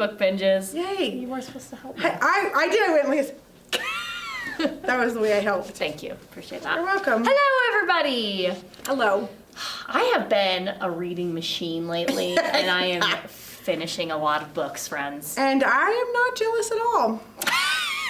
book binges. Yay. You weren't supposed to help me. I did. I went like this. That was the way I helped. Thank you. Appreciate that. You're welcome. Hello, everybody. Hello. I have been a reading machine lately, and I am finishing a lot of books, friends. And I am not jealous at all.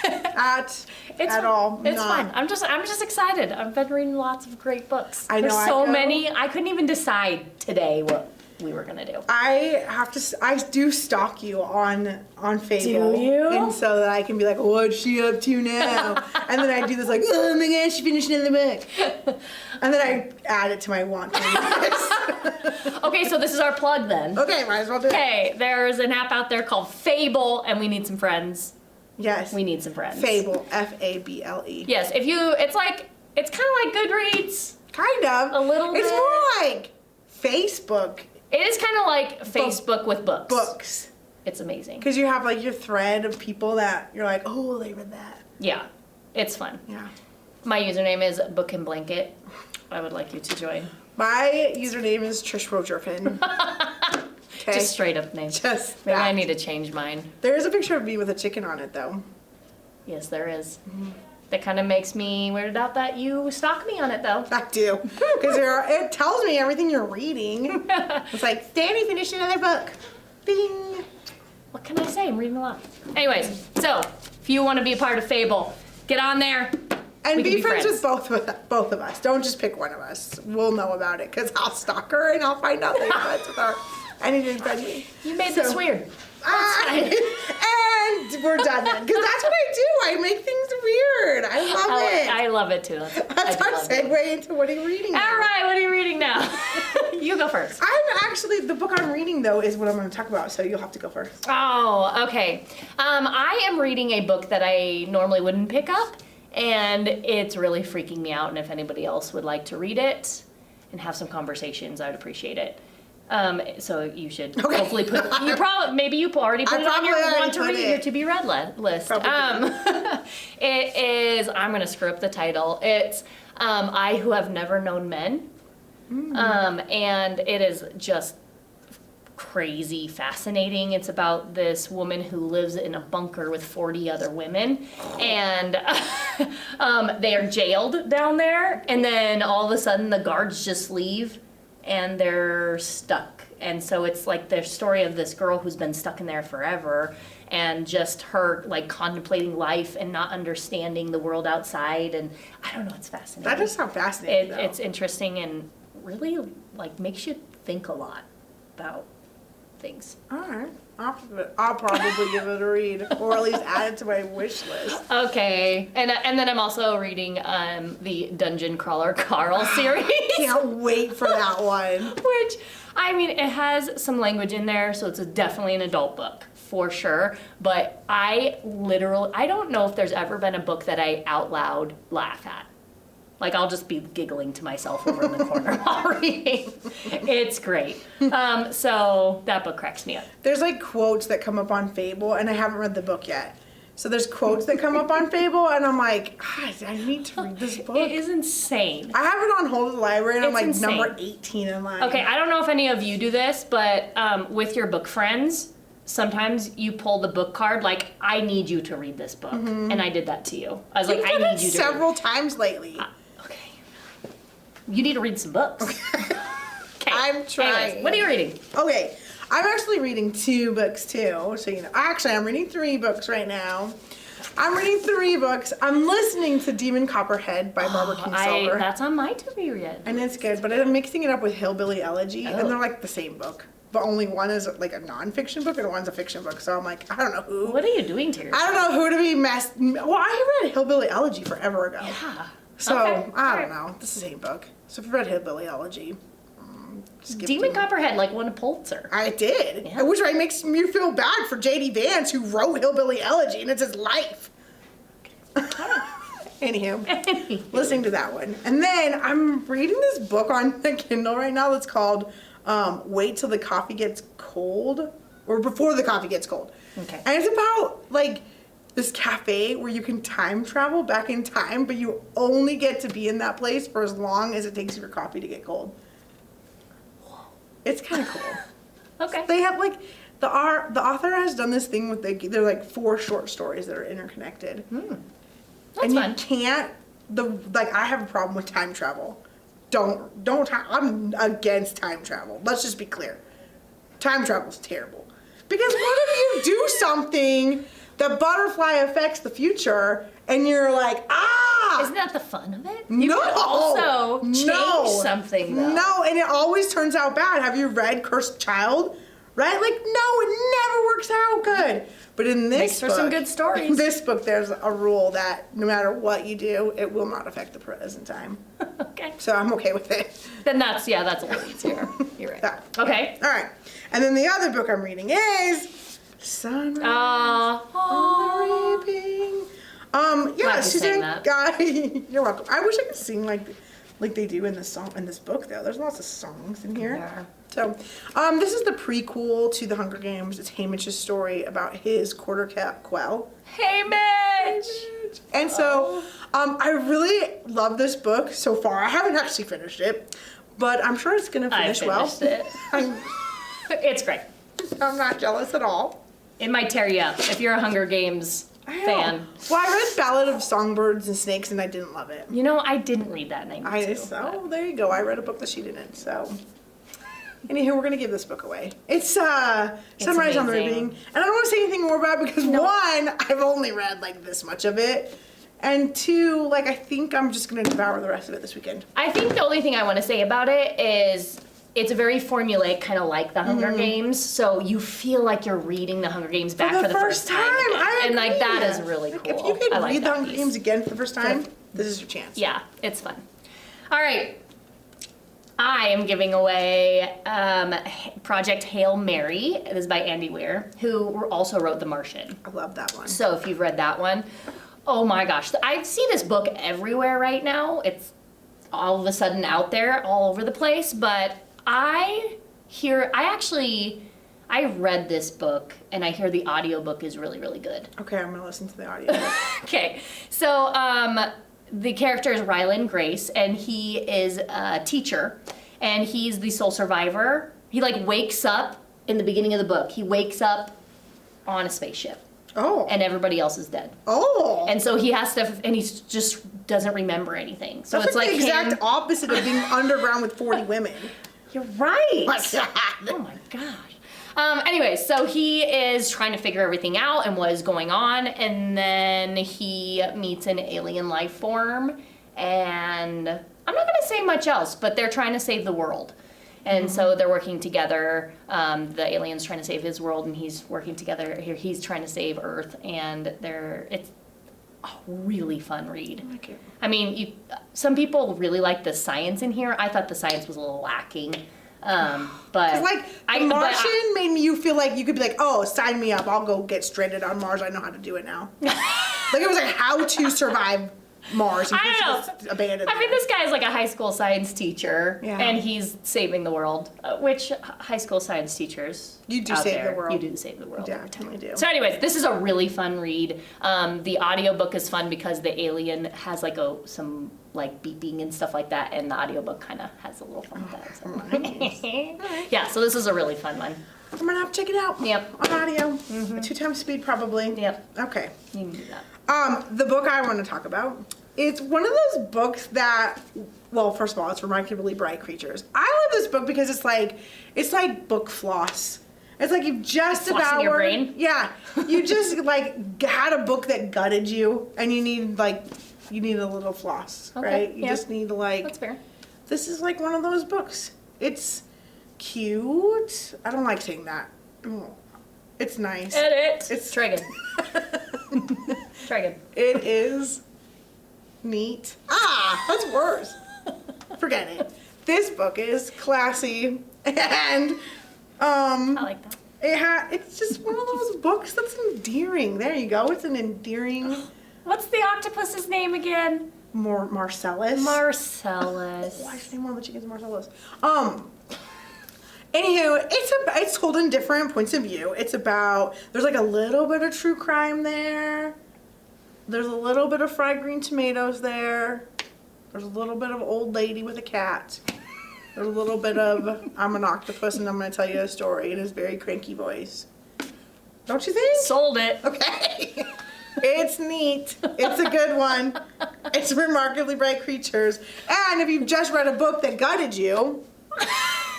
At all. It's not. fun. I'm just excited. I've been reading lots of great books. I know. There's so many. I couldn't even decide today what we were gonna do. I do stalk you on Fable. Do you? And so that I can be like, what's she up to now? And then I do this like, oh my gosh, she finished another book. And then I add it to my want to read list. Okay, so this is our plug then. Okay, might as well do it. Okay, there's an app out there called Fable, and we need some friends. Yes. We need some friends. Fable. Fable. Yes, it's kind of like Goodreads. Kind of. A little It's bit. more like Facebook It is kind of like Facebook with books. books. It's amazing. Because you have like your thread of people that you're like, oh, they read that. Yeah, it's fun. Yeah. My username is Book and Blanket. I would like you to join. My username is Trish Rogerfin. Okay. Just straight up name. Just Maybe I that. need to change mine. There is a picture of me with a chicken on it though. Yes, there is. That kind of makes me weirded out that you stalk me on it though. I do. Because it tells me everything you're reading. It's like, Danny finished another book. Bing. What can I say? I'm reading a lot. Anyways, so if you want to be a part of Fable, get on there. And We can be friends with both of us. Don't just pick one of us. We'll know about it because I'll stalk her and I'll find out that you're friends with her. And you didn't friend me. You made this weird. And we're done then. Because that's what I do. I make things weird. I love it. I love it too. That's our segue into what are you reading now? All right, what are you reading now? You go first. The book I'm reading though is what I'm going to talk about, so you'll have to go first. Oh, okay. I am reading a book that I normally wouldn't pick up, and it's really freaking me out, and if anybody else would like to read it and have some conversations, I would appreciate it. So you should hopefully maybe you already put it on your want to read or to be read list. It is, I'm going to screw up the title. It's I Who Have Never Known Men. And it is just crazy fascinating. It's about this woman who lives in a bunker with 40 other women, and they are jailed down there, and then all of a sudden the guards just leave and they're stuck. And so it's like the story of this girl who's been stuck in there forever, and just her like contemplating life and not understanding the world outside. And I don't know, it's fascinating. That does sound fascinating though. It's interesting and really like makes you think a lot about things. All right. I'll probably give it a read, or at least add it to my wish list. Okay, and then I'm also reading the Dungeon Crawler Carl series. Can't wait for that one. Which, I mean, it has some language in there, so it's definitely an adult book, for sure. But I don't know if there's ever been a book that I out loud laugh at. Like, I'll just be giggling to myself over in the corner while reading. It's great. So that book cracks me up. There's like quotes that come up on Fable, and I haven't read the book yet. So there's quotes that come up on Fable, and I'm like, I need to read this book. It is insane. I have it on hold at the library, and I'm like insane. number 18 in line. Okay, I don't know if any of you do this, but with your book friends, sometimes you pull the book card, like, I need you to read this book. And I did that to you. I was like, I need you to several times lately. Okay. You need to read some books. Okay. I'm trying. Anyways, what are you reading? Okay, I'm actually reading 2 books too, so you know. Actually, I'm reading 3 books right now. I'm reading 3 books. I'm listening to Demon Copperhead by Barbara Kingsolver. That's on my to-be read. And it's good, but I'm mixing it up with Hillbilly Elegy, and they're like the same book. But only one is like a non-fiction book and one's a fiction book. So I'm like, I don't know who. What are you doing to yourself? I don't know who to be messed. Well, I read Hillbilly Elegy forever ago. Yeah. So, Okay. I don't know. It's the same book. So if you read Hillbilly Elegy, just give it Demon to me. Copperhead like won a Pulitzer. I did. Yeah. Which makes me feel bad for J.D. Vance, who wrote Hillbilly Elegy, and it's his life. Anywho, listening to that one. And then I'm reading this book on the Kindle right now that's called Wait Till the Coffee Gets Cold, or Before the Coffee Gets Cold. Okay. And it's about, like, this cafe where you can time travel back in time, but you only get to be in that place for as long as it takes your coffee to get cold. It's kind of cool. Okay. They have, like, the author has done this thing with they're like 4 short stories that are interconnected. That's and fun. you can't I have a problem with time travel. I'm against time travel. Let's just be clear. Time travel's terrible. Because what if you do something, the butterfly affects the future, and you're like, Isn't that the fun of it? no, could also change no, something, though. No, and it always turns out bad. Have you read Cursed Child? Right? Like, no, it never works out good. But in this Makes for book, some good stories. in this book, there's a rule that no matter what you do, it will not affect the present time. Okay. So I'm okay with it. Then that's a little easier. You're right. Yeah. Okay. All right. And then the other book I'm reading is Sunrise Aw. on the Reaping. Glad Yeah, you sang Suzanne that. Guy. You're welcome. I wish I could sing like they do in this book though. There's lots of songs in here. Yeah. So, this is the prequel to the Hunger Games. It's Hamish's story about his quarter quell. Hey, Mitch! And so, I really love this book so far. I haven't actually finished it, but I'm sure it's gonna finish well. It. It's great. I'm not jealous at all. It might tear you up if you're a Hunger Games fan. Well, I read Ballad of Songbirds and Snakes and I didn't love it. You know, I didn't read that name. There you go. I read a bok that she didn't. So, anywho, we're gonna give this book away. It's Sunrise on the amazing. Reaping, and I don't want to say anything more about it because one, I've only read like this much of it, and 2, like I think I'm just gonna devour the rest of it this weekend. I think the only thing I want to say about it is it's a very formulaic, kind of like the Hunger Games. So you feel like you're reading the Hunger Games back for the first time. I And like agree. that is really cool. If you could I like read the that Hunger piece. Games again for the first time, this is your chance. Yeah, it's fun. All right. I am giving away Project Hail Mary. It is by Andy Weir, who also wrote The Martian. I love that one. So if you've read that one, oh my gosh. I see this book everywhere right now. It's all of a sudden out there all over the place, but I read this book and I hear the audiobook is really, really good. Okay, I'm gonna listen to the audio. Okay, so the character is Ryland Grace, and he is a teacher, and he's the sole survivor. He like wakes up in the beginning of the book. He wakes up on a spaceship, Oh. and everybody else is dead. Oh. And so he has to, and he just doesn't remember anything. So That's it's like the exact him. opposite of being underground with 40 women. You're right. Like that. Oh my gosh. Anyway, so he is trying to figure everything out and what is going on, and then he meets an alien life form, and I'm not gonna say much else, but they're trying to save the world. And so they're working together. The alien's trying to save his world, and he's working together. Here, he's trying to save Earth, and it's a really fun read. I like it. I mean, some people really like the science in here. I thought the science was a little lacking. But Like, The Martian made you feel like you could be like, oh, sign me up. I'll go get stranded on Mars. I know how to do it now. Like, it was like how to survive Mars. And I don't know. just abandoned I mean, there. this guy is like a high school science teacher, Yeah. and he's saving the world. Which high school science teachers You do out save there, the world. You do save the world. You every time. definitely do. So, anyways, this is a really fun read. The audiobook is fun because the alien has like some like beeping and stuff like that, and the audiobook kind of has a little fun with that. So. Nice. Yeah, so this is a really fun one. I'm gonna have to check it out. Yep. On audio. 2 times speed, probably. Yep, Okay. you can do that. The book I want to talk about, it's one of those books that, well, first of all, it's Remarkably Bright Creatures. I love this book because it's like book floss. It's like you've just Flossing devoured. your brain? Yeah. You just like had a book that gutted you and you need a little floss, Okay, right? You yeah. just need to like, That's fair. this is like one of those books. It's cute. I don't like saying that. Oh, it's nice. Edit. It's- Try again. Try again. It is neat. That's worse. Forget it. This book is classy and I like that. it's just one of those books that's endearing. There you go. It's an endearing What's the octopus's name again? Marcellus. Marcellus. Why should I name one of the chickens Marcellus? Anywho, it's told in different points of view. It's about, there's like a little bit of true crime there. There's a little bit of fried green tomatoes there. There's a little bit of old lady with a cat. There's a little bit of I'm an octopus and I'm going to tell you a story in his very cranky voice. Don't you think? Sold it. Okay. It's neat. It's a good one. It's Remarkably Bright Creatures. And if you've just read a book that gutted you,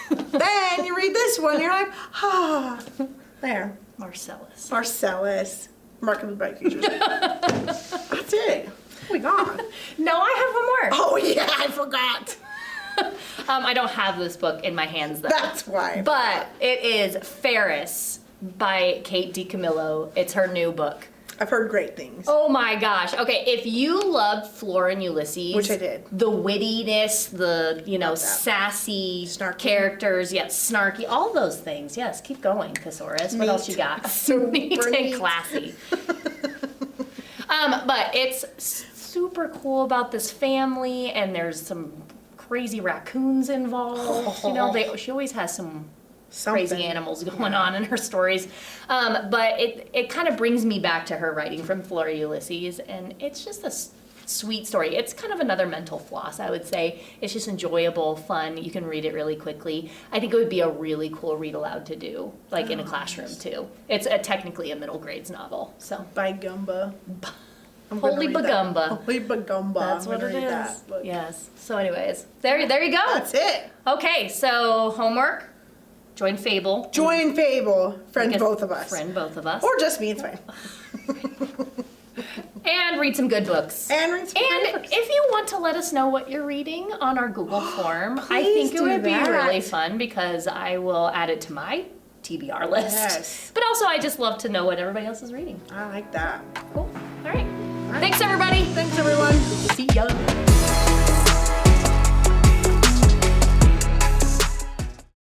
then you read this one, you're like, ah. There. Marcellus. Remarkably Bright Creatures. That's it. Oh my God. No, I have one more. Oh yeah, I forgot. I don't have this book in my hands though. That's why. But it is Ferris by Kate DiCamillo. It's her new book. I've heard great things. Oh my gosh. Okay, if you loved Flora and Ulysses, Which I did. The wittiness, the, Love that. sassy Snarky. characters, yes, snarky, all those things. Yes, keep going, Thesaurus. What Neat. else you got? Super Neat and neat. classy. But it's super cool about this family, and there's some crazy raccoons involved. She always has some crazy Something. animals going on in her stories. But it kind of brings me back to her writing from Flora Ulysses, and it's just a sweet story. It's kind of another mental floss, I would say. It's just enjoyable, fun. You can read it really quickly. I think it would be a really cool read aloud to do, like in a classroom too. It's technically a middle grades novel, so. By Gumba. I'm gonna Holy read that. Bagumba. Holy Bagumba. That's I'm what gonna it read is. that book. Yes. So anyways, there you go. That's it. Okay, so homework, join Fable. Join Fable. Friend Guess- both of us. Friend both of us. Or just me, it's fine. And read some good books. And read some And great books. if you want to let us know what you're reading on our Google form, I Please think it do would be that. really fun because I will add it to my TBR list. Yes. But also, I just love to know what everybody else is reading. I like that. Cool. All right. Thanks, everybody. Thanks, everyone. See ya.